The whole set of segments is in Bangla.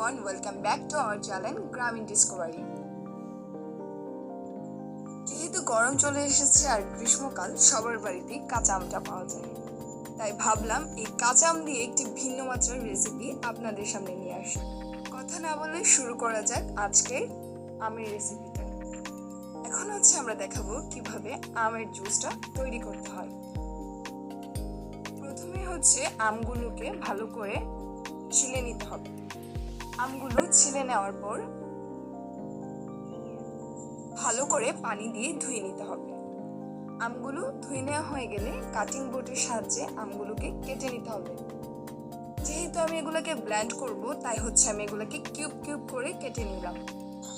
everyone, welcome back to our channel গ্রামীণ ডিসকভারি। যেহেতু গরম চলে এসেছে আর গ্রীষ্মকাল, সবার বাড়িতেই কাঁচা আমটা পাওয়া যায়, তাই ভাবলাম এই কাঁচা আম দিয়ে একটি ভিন্ন মাত্রার রেসিপি আপনাদের সামনে নিয়ে আসি। কথা না বলে শুরু করা যাক আজকে আমের রেসিপিটা। এখন আমরা দেখাবো কিভাবে আমের জুসটা তৈরি করতে হয়। প্রথমে আমগুলোকে ভালো করে ছিলে নিতে হবে। আমগুলো ছিলে নেওয়ার পর ভালো করে পানি দিয়ে ধুয়ে নিতে হবে। আমগুলো ধুয়ে নেওয়া হয়ে গেলে কাটিং বোর্ডের সাহায্যে আমগুলোকে কেটে নিতে হবে। যেহেতু আমি এগুলোকে ব্লেন্ড করব, তাই আমি এগুলোকে কিউব কিউব করে কেটে নিলাম।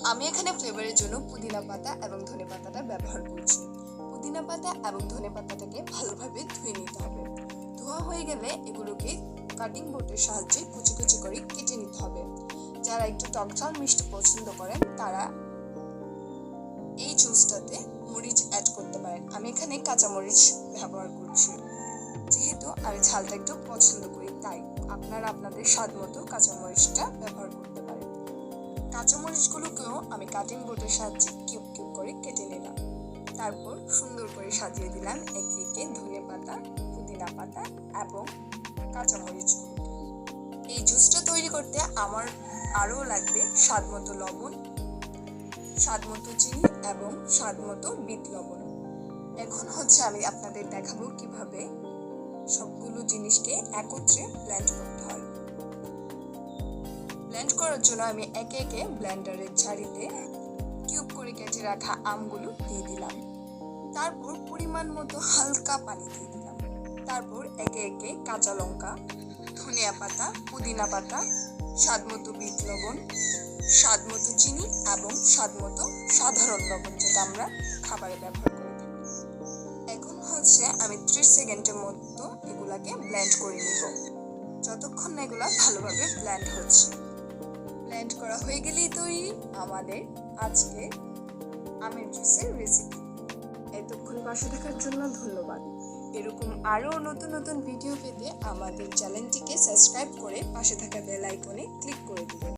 আমি এখানে ফ্লেভারের জন্য পুদিনা পাতা এবং ধনে পাতাটা ব্যবহার করছি। পুদিনা পাতা এবং ধনে পাতাটাকে ভালোভাবে ধুয়ে নিতে হবে। ধোয়া হয়ে গেলে এগুলোকে কাটিং বোর্ডের সাহায্যে কুচি কুচি করে কেটে নিতে হবে। যারা একটু টক ঝাল মিষ্টি পছন্দ করেন তারা এই জুসটাতে মরিচ অ্যাড করতে পারেন। আমি এখানে কাঁচা মরিচ ব্যবহার করছি, যেহেতু আমি ঝালটা একটু পছন্দ করি, তাই আপনারা আপনাদের স্বাদ মতো কাঁচা মরিচটা ব্যবহার করতে পারেন। কাঁচা মরিচগুলোকেও আমি কাটিং বোর্ডের সাহায্যে কিউব কিউব করে কেটে নিলাম। তারপর সুন্দর করে সাজিয়ে দিলাম একে একে ধনে পাতা, পুদিনা পাতা এবং কাঁচা মরিচগুলো। এই জুসটা তৈরি করতে আমার আরও লাগবে স্বাদ মতো লবণ, স্বাদ মতো চিনি এবং স্বাদ মতো বিট লবণ। এখন আমি আপনাদের দেখাবো কিভাবে সবগুলো জিনিসকে একত্রে ব্লেন্ড করতে হয়। ব্লেন্ড করার জন্য আমি একে একে ব্লেন্ডারের ঝাড়িতে কিউব করে কেটে রাখা আমগুলো দিয়ে দিলাম। তারপর পরিমাণ মতো হালকা পানি দিয়ে দিলাম। তারপর একে একে কাঁচা লঙ্কা, ধনিয়া পাতা, পুদিনা পাতা, স্বাদ মতো বিট লবণ, স্বাদ মতো চিনি এবং স্বাদ মতো সাধারণ লবণ, যেটা আমরা খাবারে ব্যবহার করে থাকি। এখন আমি 30 সেকেন্ডের মতো এগুলাকে ব্লেন্ড করে নিব, যতক্ষণ না এগুলা ভালোভাবে ব্লেন্ড হচ্ছে। ব্লেন্ড করা হয়ে গেলেই তৈরি আমাদের আজকে আমের জুসের রেসিপি। এতক্ষণ পাশে থাকার জন্য ধন্যবাদ। এরকম আরও নতুন নতুন ভিডিও পেতে আমাদের চ্যানেলটিকে সাবস্ক্রাইব করে পাশে থাকা বেল আইকনে ক্লিক করে দিবেন।